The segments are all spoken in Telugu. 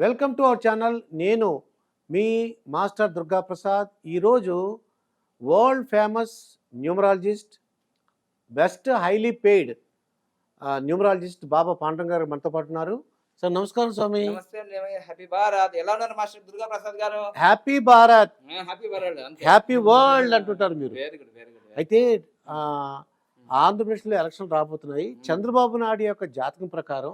Welcome to our channel. నేను మీ మాస్టర్ దుర్గా ప్రసాద్. ఈరోజు world famous numerologist, best highly paid numerologist Baba Panduranga గారు మనతో పాటు ఉన్నారు. సార్ నమస్కారం స్వామి. నమస్తే అండి. హ్యాపీ భారత్. ఎలా ఉన్నారు మాస్టర్ దుర్గా ప్రసాద్ గారు? Happy Bharat, happy world, happy world అంటుంటారు మీరు. Very good, very good. అయితే ఆంధ్రప్రదేశ్లో ఎలక్షన్లు రాబోతున్నాయి. చంద్రబాబు నాయుడు యొక్క జాతకం ప్రకారం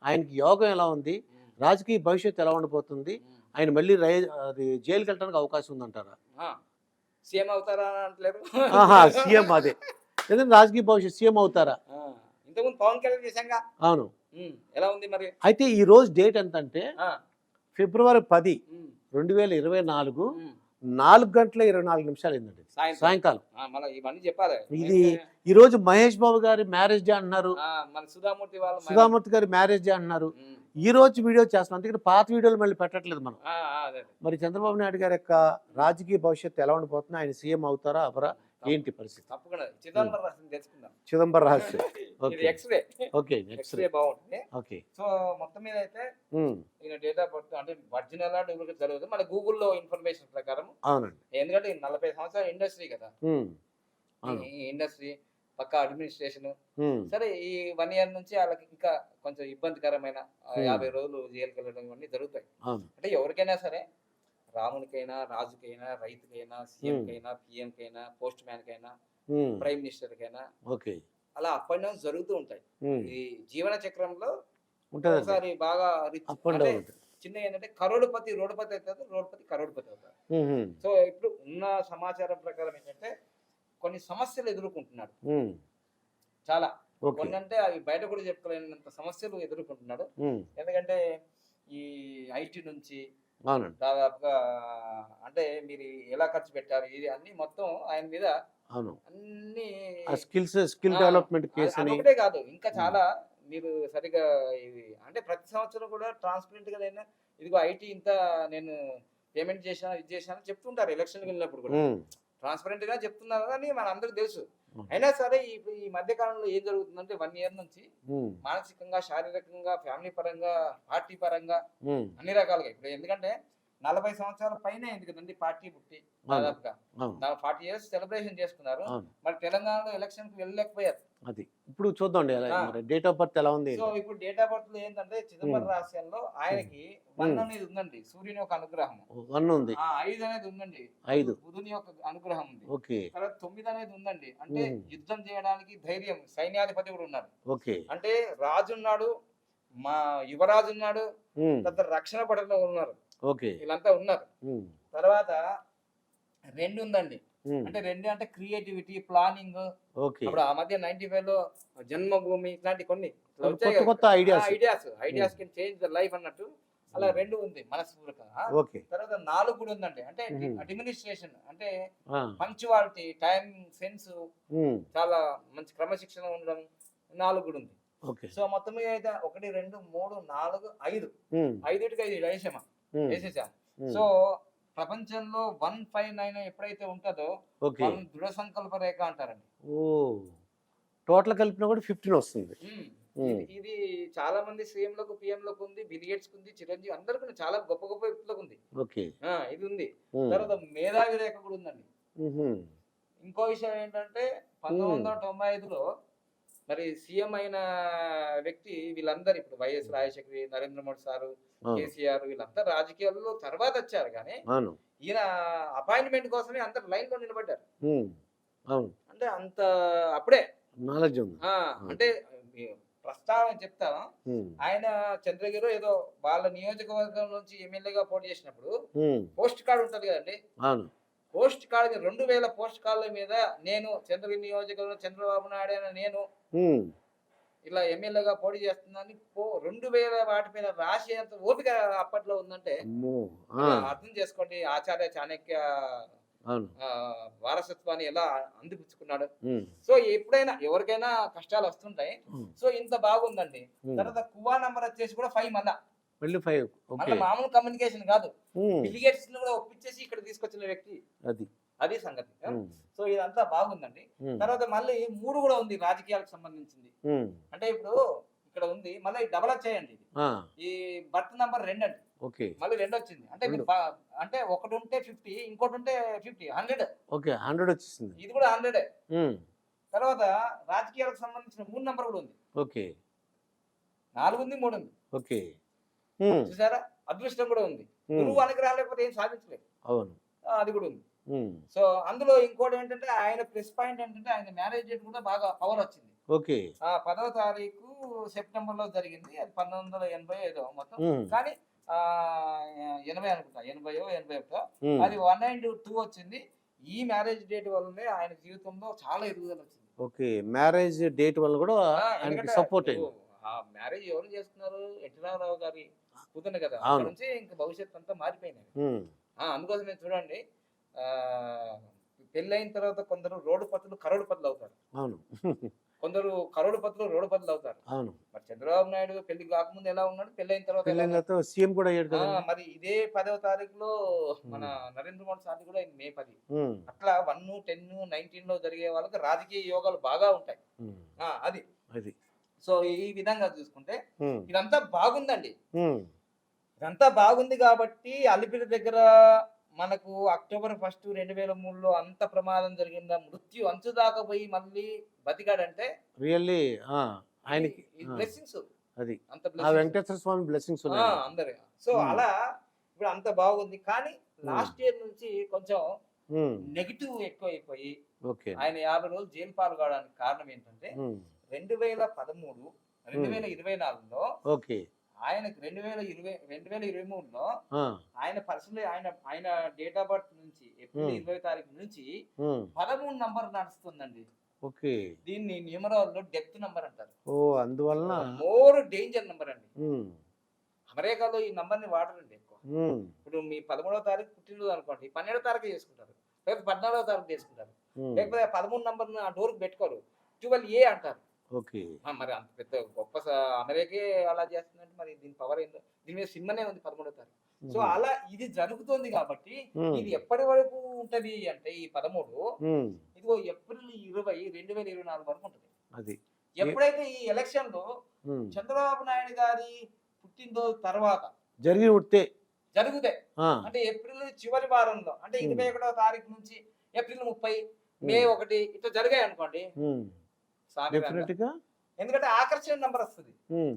ఆయనకి యోగం ఎలా ఉంది, రాజకీయ భవిష్యత్తు ఎలా ఉండబోతుంది, ఆయన మళ్ళీ జైలుకి వెళ్ళడానికి అవకాశం ఉందంటారా? సీఎం అవుతారా అంటలేరు? సీఎం అదే లేదంటే రాజకీయ భవిష్యత్తు సీఎం అవుతారా? ఇంతకుముందు పవన్ కళ్యాణ్ చేశాంగా. అవును. ఎలా ఉంది మరి? అయితే ఈ రోజు డేట్ ఎంత అంటే ఫిబ్రవరి 10, 2024 4:24 అయిందండి సాయంకాలం. ఇవన్నీ చెప్పాలి. ఇది ఈ రోజు మహేష్ బాబు గారి మ్యారేజ్ డే అంటున్నారు, మన సుధామూర్తి గారి మ్యారేజ్ డే అంటున్నారు. ఈ రోజు వీడియో చేస్తున్నాం, అందుకని పాత వీడియోలు మళ్ళీ పెట్టట్లేదు మనం. మరి చంద్రబాబు నాయుడు గారి యొక్క రాజకీయ భవిష్యత్తు ఎలా ఉండిపోతుంది, ఆయన సీఎం అవుతారా అవరా, ఏంటి పరిస్థితి? తప్పకుండా చిదంబరం రహస్యం తెలుసుకుందాం. చిదంబరం రహస్యం. ఓకే, ఎక్స్రే బాగుంటుంది. ఓకే. సో మొత్తం మీద అయితే ఈయన డేట్ ఆఫ్ బర్త్ అంటే ఒరిజినల్ డూప్లికేట్ జరుగుతుంది మన గూగుల్లో ఇన్ఫర్మేషన్ ప్రకారం. అవునండి. ఎందుకంటే 40 సంవత్సరాల ఇండస్ట్రీ కదా, ఈ ఇండస్ట్రీ పక్క అడ్మినిస్ట్రేషన్. సరే, ఈ 1 year నుంచి వాళ్ళకి ఇంకా కొంచెం ఇబ్బందికరమైన 50 రోజులు జైలుకి వెళ్ళడం ఇవన్నీ జరుగుతాయి. అంటే ఎవరికైనా సరే, రామునికైనా, రాజుకైనా, రైతుకైనా, సీఎం కైనా, పిఎం కైనా, పోస్ట్ మ్యాన్ కైనా, ప్రైమ్ మినిస్టర్ కైనా అలా అప్ అండ్ డౌన్స్ జరుగుతూ ఉంటాయి. ఈ జీవన చక్రంలో ఒకసారి బాగా చిన్న ఏంటంటే కరోడుపతి రోడ్డుపతి అవుతుంది, రోడ్డుపతి కరోడుపతి అవుతారు. సో ఇప్పుడు ఉన్న సమాచారం ప్రకారం ఏంటంటే కొన్ని సమస్యలు ఎదుర్కొంటున్నాడు. చాలా కొన్ని అంటే అవి బయట కూడా చెప్పుకోలేనంత సమస్యలు ఎదుర్కొంటున్నాడు. ఎందుకంటే ఈ ఐటీ నుంచి దాదాపుగా అంటే మీరు ఎలా ఖర్చు పెట్టారు ఇది అన్ని మొత్తం ఆయన మీద అన్ని స్కిల్ డెవలప్మెంట్ కేసు ఒకటే కాదు, ఇంకా చాలా మీరు సరిగా ఇది అంటే ప్రతి సంవత్సరం కూడా ట్రాన్స్పరెంట్ గా అయినా ఇదిగో ఐటీ ఇంత నేను పేమెంట్ చేశాను, ఇది చేశాను చెప్తుంటారు. ఎలక్షన్కి వెళ్ళినప్పుడు కూడా ట్రాన్స్పరెంట్ గా చెప్తున్నారు అని మన అందరికి తెలుసు. అయినా సరే ఈ మధ్య కాలంలో ఏం జరుగుతుందంటే 1 year నుంచి మానసికంగా, శారీరకంగా, ఫ్యామిలీ పరంగా, పార్టీ పరంగా అన్ని రకాలుగా ఇప్పుడు ఎందుకంటే 40 సంవత్సరాల పైన అయింది కదండి పార్టీ పుట్టి. దాదాపుగా 40 years సెలబ్రేషన్ చేసుకున్నారు. మరి తెలంగాణలో ఎలక్షన్ కి వెళ్ళలేకపోయారు. అది ఇప్పుడు చూద్దాం డేట్ ఆఫ్ బర్త్ ఎలా ఉంది. సో ఇప్పుడు డేట్ ఆఫ్ బర్త్ లో ఏంటంటే చిదంబరం రహస్యంలో ఆయనకి 1 అనేది ఉందండి, సూర్యుని యొక్క అనుగ్రహం. 1 ఉంది. 5 అనేది ఉందండి, బుధుని యొక్క అనుగ్రహం ఉంది. తర్వాత 9 అనేది ఉందండి, అంటే యుద్ధం చేయడానికి ధైర్యం, సైన్యాధిపతి కూడా ఉన్నారు. అంటే రాజు ఉన్నాడు, మా యువరాజు ఉన్నాడు, తర్వాత రక్షణ పడలో ఉన్నారు, వీళ్ళంతా ఉన్నారు. తర్వాత 2 ఉందండి, అంటే 2 అంటే క్రియేటివిటీ, ప్లానింగ్. ఇప్పుడు ఆ మధ్య 95 లో జన్మభూమి ఇట్లాంటి కొన్ని ideas can change the life అన్నట్టు అలా 2 ఉంది మనస్ఫూర్తిగా. తర్వాత 4 కూడా ఉందండి, అంటే అడ్మినిస్ట్రేషన్ అంటే పంక్చువాలిటీ, టైం సెన్స్, చాలా మంచి క్రమశిక్షణ ఉండడం 4 కూడా ఉంది. సో మొత్తం మీద అయితే 1 2 3 4 5 5 వేసేసాం. సో ప్రపంచంలో 159 ఎప్పుడైతే ఉంటుందో దృఢ సంకల్ప రేఖ అంటారండి. టోటల్ కలిపినా కూడా 15 వస్తుంది. ఇది చాలా మంది సీఎంలకు, పిఎంలకు ఉంది, బిలిగేట్స్ ఉంది, చిరంజీవి అందరికి చాలా గొప్ప గొప్ప వ్యక్తులకు ఉంది. ఇది ఉంది. తర్వాత మేధావి రేఖ కూడా ఉందండి. ఇంకో విషయం ఏంటంటే 1995లో మరి సీఎం అయిన వ్యక్తి వీళ్ళందరూ ఇప్పుడు వైఎస్ రాజశేఖర్, నరేంద్ర మోడీ సారు, కేసీఆర్ వీళ్ళంతా రాజకీయాల్లో తర్వాత వచ్చారు. కానీ ఈయన అపాయింట్మెంట్ కోసమే అందరు లైన్ లో నిలబడ్డారు. అంటే అంత అప్పుడే నాలెడ్జ్ అంటే ప్రస్తావన చెప్తా, ఆయన చంద్రగిరి ఏదో వాళ్ళ నియోజకవర్గం నుంచి ఎమ్మెల్యేగా పోటీ చేసినప్పుడు పోస్ట్ కార్డు ఉంటది కదండి, పోస్ట్ కార్డు 2000 పోస్ట్ కార్డుల మీద నేను చంద్రగిరి నియోజకవర్గం చంద్రబాబు నాయుడు అయినా నేను ఇలా ఎమ్మెల్యేగా పోటీ చేస్తున్నాను 2000 వాటి మీద రాసేంత ఓపిక అప్పట్లో ఉందంటే అర్థం చేసుకోండి ఆచార్య చాణక్య వారసత్వాన్ని ఎలా అందిపుచ్చుకున్నాడు. సో ఎప్పుడైనా ఎవరికైనా కష్టాలు వస్తుంటాయి. సో ఇంత బాగుందండి. తర్వాత కువా నంబర్ వచ్చేసి కూడా 5 మళ్ళా మామూలు కమ్యూనికేషన్ కాదు, బిలిగేట్స్ కూడా ఒప్పించేసి ఇక్కడ తీసుకొచ్చిన వ్యక్తి అది సంగతి. సో ఇదంతా బాగుందండి. తర్వాత మళ్ళీ 3 కూడా ఉంది రాజకీయాలకు సంబంధించింది. అంటే ఇప్పుడు ఇక్కడ ఉంది, మళ్ళీ డబల్ వచ్చాయండి ఇది. ఆ, ఈ బర్త్ నంబర్ 2 అండి. ఓకే మళ్ళీ 2 వచ్చింది. అంటే మీరు రెండు. అంటే ఒకటి ఉంటే 50, ఇంకోటి ఉంటే 50, 100. ఓకే 100 వచ్చేసింది. ఇది కూడా 100. ఉమ్, తర్వాత రాజకీయాలకు సంబంధించిన 3 నంబర్ కూడా ఉంది. ఓకే 4 ఉంది, 3 ఉంది. ఓకే ఉమ్, చూసారా? అదృష్టం కూడా ఉంది. ఉమ్, గురువు అనుగ్రహం లేకపోతే ఏం సాధించలేదు. అవును. అది కూడా ఉంది. ఉమ్, సో అందులో ఇంకోటి ఏంటంటే ఆయన ప్లస్ పాయింట్ ఏంటంటే ఆయన మ్యారేజ్ డేట్ కూడా బాగా పవర్ వచ్చింది. ఓకే 10వ తారీఖు సెప్టెంబర్ లో జరిగింది. అది 1980 ఏదో మొత్తం. ఉమ్, కానీ 80 అనుకుంటా, 80 ఉమ్, అది 192 వచ్చింది. ఈ మ్యారేజ్ డేట్ వల్లనే ఆయన జీవితంలో చాలా ఎదుగుదల వచ్చింది. ఓకే మ్యారేజ్ డేట్ వల్ల కూడా ఆయనకి ఎందుకంటే సపోర్ట్ అయింది. ఆ మ్యారేజ్ ఎవరు చేస్తున్నారు? ఎన్టీ రామారావు గారి కూతురు కదా. అవును. అక్కడ నుంచి ఇంకా భవిష్యత్తు అంతా మారిపోయింది. ఉమ్, అందుకోసమే చూడండి, పెళ్ళైన తర్వాత కొందరు రోడ్డుపతులు కరోడుపతులు అవుతారు, అవును కొందరు కరోడుపతులు రోడ్డుపతులు అవుతారు. అవును. మరి చంద్రబాబు నాయుడు పెళ్లి కాకముందు ఎలా ఉన్నాడు, పెళ్ళైన తర్వాత ఎలా పెళ్ళైన ఉన్నాడు? తర్వాత సీఎం కూడా అయ్యాడు కదా. మరి ఇదే 10వ తారీఖులో మన నరేంద్ర మోడీ సార్ కూడా మే 10. ఉమ్, అట్లా 1, 10, 19 లో జరిగే వాళ్ళకి రాజకీయ యోగాలు బాగా ఉంటాయి. ఉమ్, అది అది సో ఈ విధంగా చూసుకుంటే ఉమ్, ఇదంతా బాగుందండి. ఉమ్, ఇదంతా బాగుంది కాబట్టి అలిపిరి దగ్గర మనకు అక్టోబర్ 1, 2003లో అంత ప్రమాదం జరిగిందా, మృత్యు అంచు దాకా పోయి మళ్ళీ బతికాడంటే రియల్లీ ఆయనకి బ్లెస్సింగ్స్. అది అంత ఆ blessings. వెంకటేశ్వర స్వామి బ్లెస్సింగ్స్ ఉన్నాయి. అందరు. So Hmm. అలా ఇప్పుడు అంత బాగుంది. కానీ లాస్ట్ ఇయర్ నుంచి కొంచెం ఉమ్, నెగిటివ్ ఎక్కువైపోయి ఓకే ఆయన 50 రోజులు జైలు పాలు కావడానికి కారణం ఏంటంటే ఉమ్, 2013, 2024లో ఓకే ఆయనకు 2023లో ఆ, ఆయన పర్సనల్ ఆయన డేట్ ఆఫ్ బర్త్ నుంచి ఏప్రిల్ 20 తారీఖు నుంచి ఉమ్, 13 నంబర్ నడుస్తుందండి. ఓకే దీన్ని న్యూమరాల్లో డెత్ నంబర్ అంటారు. ఓ అందువలన మోర్ డేంజర్ నంబర్ అండి. ఉమ్, అమెరికాలో ఈ నంబర్ ని వాడరండి ఎక్కువ. ఉమ్, ఇప్పుడు మీ 13వ తారీఖు పుట్టినరోజు అనుకోండి, 12వ తారీఖు చేసుకుంటారు, లేకపోతే 14వ తారీఖు చేసుకుంటారు, ఉమ్, లేకపోతే 13 నంబర్ ఆ డోర్కి పెట్టుకోరు, 12A అంటారు. ఓకే మరి అంత పెద్ద గొప్ప అమెరికే అలా చేస్తుందంటే మరి దీని పవర్ ఏందో. దీని మీద సినిమానే ఉంది 13వ తారీఖు. సో అలా ఇది జరుగుతుంది కాబట్టి ఇది ఎప్పటి వరకు ఉంటది అంటే ఈ 13 ఉమ్, ఇదిగో ఏప్రిల్ 20, 2024 వరకు ఉంటది. అది ఎప్పుడైతే ఈ ఎలక్షన్ లో ఉమ్, చంద్రబాబు నాయుడు గారి పుట్టినరోజు తర్వాత జరిగి ఉంటే జరిగితే ఆ, అంటే ఏప్రిల్ చివరి వారంలో అంటే 21వ తారీఖు నుంచి ఏప్రిల్ 30, మే 1 ఇట్లా జరిగాయి అనుకోండి, ఉమ్, సాధారణంగా. డెఫినెట్ గా ఎందుకంటే ఆకర్షణ నంబర్ వస్తుంది ఉమ్,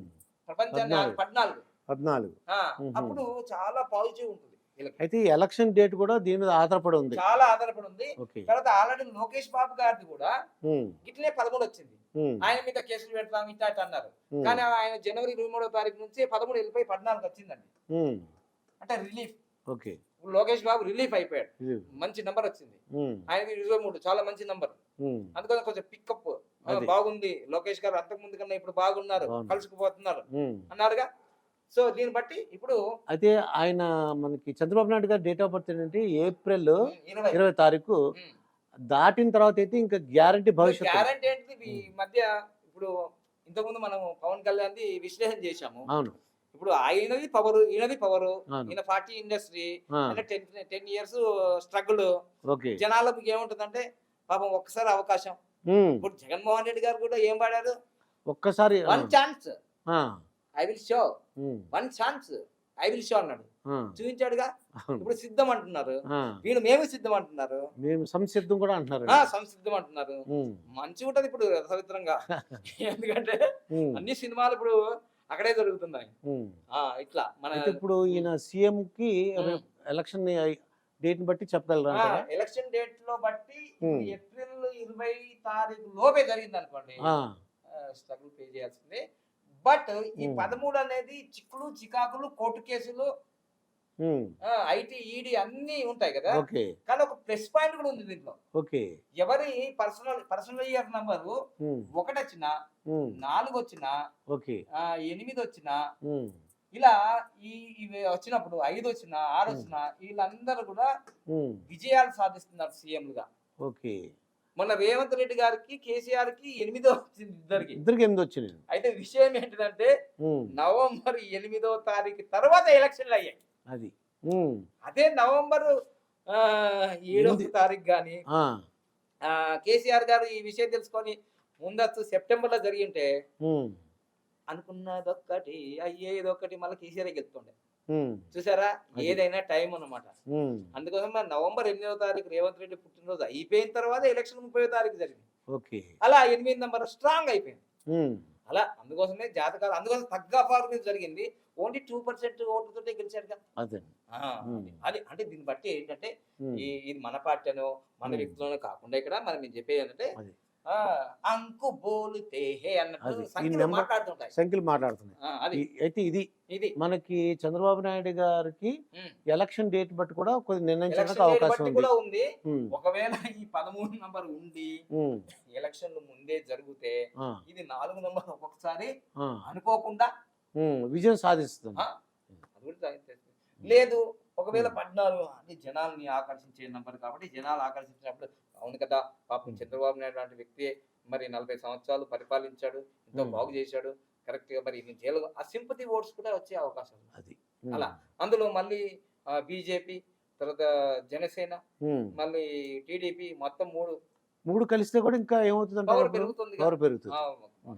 ప్రపంచాన్ని 14. 14 అప్పుడు చాలా పాజిటివ్ ఉంటుంది వీళ్ళకి. అయితే ఈ ఎలక్షన్ డేట్ కూడా దీని మీద ఆధారపడి ఉంది. చాలా ఆధారపడి ఉంది. ఓకే తర్వాత ఆల్రెడీ లోకేష్ బాబు గారిది కూడా ఉమ్, ఇట్లనే 13 వచ్చింది. ఉమ్, ఆయన మీద కేసులు పెడతాం ఇట్లా అట్లా అన్నారు. ఉమ్, కానీ ఆయన జనవరి 23వ తారీఖు నుంచి 13 వెళ్ళిపోయి 14 వచ్చిందండి. ఉమ్, అంటే relief. Okay Lokesh Babu relief అయిపోయాడు, ఇది, మంచి నంబర్ వచ్చింది. ఉమ్, ఆయనది 23 చాలా మంచి నంబర్. ఉమ్, అందుకని కొంచెం పికప్ అది. బాగుంది. లోకేష్ గారు అంతకు ముందు కన్నా ఇప్పుడు బాగున్నారు, బాగుంది. కలుసుకుపోతున్నారు ఉమ్. అన్నారుగా. సో దీన్ని బట్టి ఇప్పుడు అయితే ఆయన మనకి చంద్రబాబు నాయుడు గారి డేట్ ఆఫ్ బర్త్ ఏంటంటే ఏప్రిల్ 20 20 తారీఖు దాటిన తర్వాత అయితే ఇంకా గ్యారంటీ భవిష్యత్తు. గ్యారంటీ ఏంటిది ఈ మధ్య ఇప్పుడు ఇంతకుముందు మనం పవన్ కళ్యాణ్ విశ్లేషణ చేశాము. అవును ఇప్పుడు ఆయనది పవర్, ఈయనది పవర్. అవును. ఈయన 40 ఇండస్ట్రీ, ఆ, 10 years స్ట్రగుల్. ఓకే జనాలకు ఏముంటుందంటే పాపం ఒక్కసారి అవకాశం. ఉమ్, ఇప్పుడు జగన్మోహన్ రెడ్డి గారు కూడా ఏం పాడారు, ఒక్కసారి 1 chance ఆ, I will show, um, 1 chance I will show అన్నాడు, ఆ, చూపించాడుగా. అవును. ఇప్పుడు సిద్ధం అంటున్నారు, ఆ, వీళ్ళు మేము సిద్ధం అంటున్నారు, మేము సంసిద్ధం కూడా అంటున్నారు. సంసిద్ధం అంటున్నారు. ఉమ్, మంచిగా ఉంటది ఇప్పుడు రసవిత్రంగా. ఎందుకంటే ఉమ్, అన్ని సినిమాలు ఇప్పుడు అక్కడే జరుగుతున్నాయి. ఉమ్. ఇట్లా మన అయితే ఇప్పుడు ఈయన సీఎం కి ఎలక్షన్ డేట్ ని బట్టి చెప్పగలరా అంటారా? ఎలక్షన్ డేట్ లో బట్టి Hmm. ఏప్రిల్ 20 తారీఖు లోపే జరిగింది అనుకోండి, ఆ, స్ట్రగుల్ పే చేయాల్సిందే. బట్ ఈ Hmm. 13 అనేది చిక్కులు చికాకులు, కోర్టు కేసులు, ఉమ్, ఐటీ, ఈడీ అన్ని ఉంటాయి కదా. ఓకే కానీ ఒక ప్లస్ పాయింట్ కూడా ఉంది దీంట్లో. ఓకే ఎవరి పర్సనల్ ఇయర్ నంబరు ఉమ్, 1 వచ్చినా, ఉమ్, 4 వచ్చినా, ఓకే 8 వచ్చినా, ఉమ్, ఇలా ఇవి వచ్చినప్పుడు 5 వచ్చినా, 6 వచ్చినా వీళ్ళందరూ కూడా ఉమ్, విజయాలు సాధిస్తున్నారు సీఎంలుగా. ఓకే మొన్న రేవంత్ రెడ్డి గారికి, కేసీఆర్ కి 8 వచ్చింది ఇద్దరికి. ఇద్దరికి 8 వచ్చినాయి. అయితే విషయం ఏంటిదంటే ఉమ్, నవంబర్ 8వ తారీఖు తర్వాత ఎలక్షన్లు అయ్యాయి. అది ఉమ్, అదే నవంబర్ 7వ తారీఖు గాని ఆ, కేసీఆర్ గారు ఈ విషయం తెలుసుకొని ముందస్తు సెప్టెంబర్ లో జరిగి ఉంటే ఉమ్, అనుకున్నదొక్కటి అయ్యేదొక్కటి మళ్ళీ కేసీఆర్ గెలుతుండే. ఉమ్, చూసారా? అది. ఏదైనా టైం అన్నమాట. ఉమ్, అందుకోసం మరి నవంబర్ 8వ తారీఖు రేవంత్ రెడ్డి పుట్టినరోజు అయిపోయిన తర్వాత ఎలక్షన్ 30వ తారీఖు జరిగింది. ఓకే. అలా 8 నంబర్ స్ట్రాంగ్ అయిపోయింది. ఉమ్, అలా అందుకోసమే జాతకాలు అందుకోసం తగ్గ ఫార్మేట్ జరిగింది. ఓన్లీ 2% ఓట్లతోటే గెలిచాడుగా. అదే. ఆ! ఉమ్, అది అంటే దీన్ని బట్టి ఏంటంటే ఉమ్, ఇది మన పార్టీ అనో, మన ఉమ్, వ్యక్తులనో కాకుండా ఇక్కడ మనం నేను చెప్పేది ఏంటంటే అది అంకు బోలుతే హే అన్నట్టు అది ఈ సంఖ్యలు నెంబర్ మాట్లాడుతుంటాయి. సంఖ్యలు మాట్లాడుతున్నాయి. అది అయితే ఇది ఇది మనకి చంద్రబాబు నాయుడు గారికి ఉమ్. ఎలక్షన్ డేట్ బట్టి కూడా కొద్ది నిర్ణయించడానికి ఎలక్షన్ డేట్ అవకాశం బట్టి ఉంది. కూడా ఉంది. ఉమ్, ఒకవేళ ఈ 13 నంబర్ ఉండి ఉమ్, ఎలక్షన్లు ముందే జరిగితే ఆ, ఇది 4 నంబర్ ఒక్కొక్కసారి ఆ, అనుకోకుండా విజయం సాధిస్తుంది. ఆ, అది కూడా తెలుస్తుంది. లేదు ఒకవేళ 14 అంటే జనాల్ని ఆకర్షించే నంబర్ కాబట్టి జనాలు ఆకర్షించినప్పుడు అవును కదా పాపం చంద్రబాబు నాయుడు లాంటి వ్యక్తి మరి 40 సంవత్సరాలు పరిపాలించాడు, ఎంతో బాగు చేశాడు, కరెక్ట్ గా మరి ఈయన జైలు ఆ సింపతి ఓట్స్ కూడా వచ్చే అవకాశం ఉంది. అది అలా అందులో మళ్ళీ బీజేపీ తర్వాత జనసేన మళ్ళీ టీడీపీ మొత్తం మూడు కలిస్తే కూడా ఇంకా ఏమవుతుంది పవర్ అంటే పెరుగుతుంది. పవర్ పెరుగుతుంది.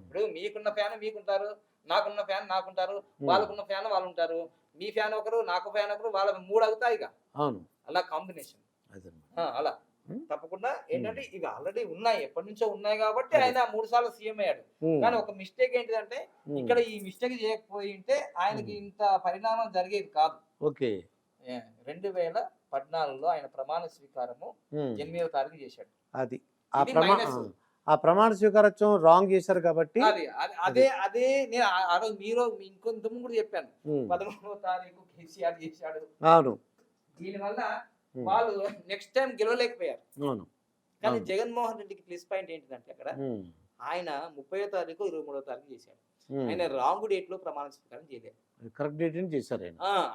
ఇప్పుడు మీకున్న ఫ్యాన్ మీకుంటారు, నాకున్న ఫ్యాన్ నాకుంటారు, వాళ్ళకున్న ఫ్యాన్ వాళ్ళు ఉంటారు, మీ ఫ్యాన్ ఒకరు నాకు ఫ్యాన్ ఒకరు, వాళ్ళ 3 అవుతాయి ఇక. అవును, అలా కాంబినేషన్ అదన్నమాట. అలా తప్పకుండా ఏంటంటే ఇవి ఆల్రెడీ ఉన్నాయి, ఎప్పటి నుంచో ఉన్నాయి కాబట్టి ఆయన 3 సార్లు సీఎం అయ్యాడు. కానీ ఒక మిస్టేక్ ఏంటిదంటే ఇక్కడ ఈ మిస్టేక్ చేయకపోయి ఉంటే ఆయనకి ఇంత పరిణామం జరిగేది కాదు. ఓకే. 2014లో ఆయన ప్రమాణ స్వీకారము 8వ తారీఖు చేశాడు. అది ఇది మైనస్. ఆ ప్రమాణ స్వీకారోత్సవం రాంగ్ చేశారు కాబట్టి అదే నేను ఆ రోజు మీరు ఇంకొంత కూడా చెప్పాను. 13వ తారీఖు కేసీఆర్ చేశాడు. అవును, దీనివల్ల వాళ్ళు నెక్స్ట్ టైం గెలవలేకపోయారు. అవును. కానీ జగన్మోహన్ రెడ్డికి ప్లస్ పాయింట్ ఏంటిదంటే అక్కడ ఆయన 30వ తారీఖు 23వ తారీఖు చేశాడు. ఆయన రాంగ్ డేట్ లో ప్రమాణ స్వీకారం చేయలేదు, కరెక్ట్ డేట్ చేశారు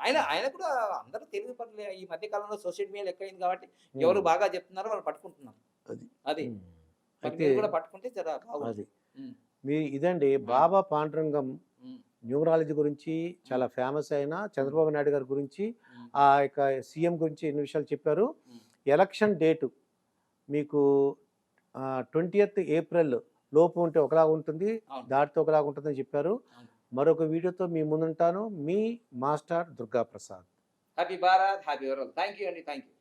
ఆయన కూడా అందరూ తెలుగు పట్ల ఈ మధ్య కాలంలో సోషల్ మీడియా ఎక్కువైంది కాబట్టి ఎవరు బాగా చెప్తున్నారో వాళ్ళు పట్టుకుంటున్నారు. అది అయితే కూడా పట్టుకుంటే జర అది మీ ఇదండి బాబా పాండురంగం న్యూమరాలజీ గురించి చాలా ఫేమస్ అయిన చంద్రబాబు నాయుడు గారి గురించి ఆ యొక్క సీఎం గురించి ఎన్ని విషయాలు చెప్పారు. ఎలక్షన్ డేటు మీకు 20th ఏప్రిల్ లోపు ఉంటే ఒకలాగా ఉంటుంది, దాటితో ఒకలాగా ఉంటుందని చెప్పారు. మరొక వీడియోతో మీ ముందుంటాను. మీ master Durga Prasad. Happy Bharat, happy world. Thank you అండి, థ్యాంక్ యూ.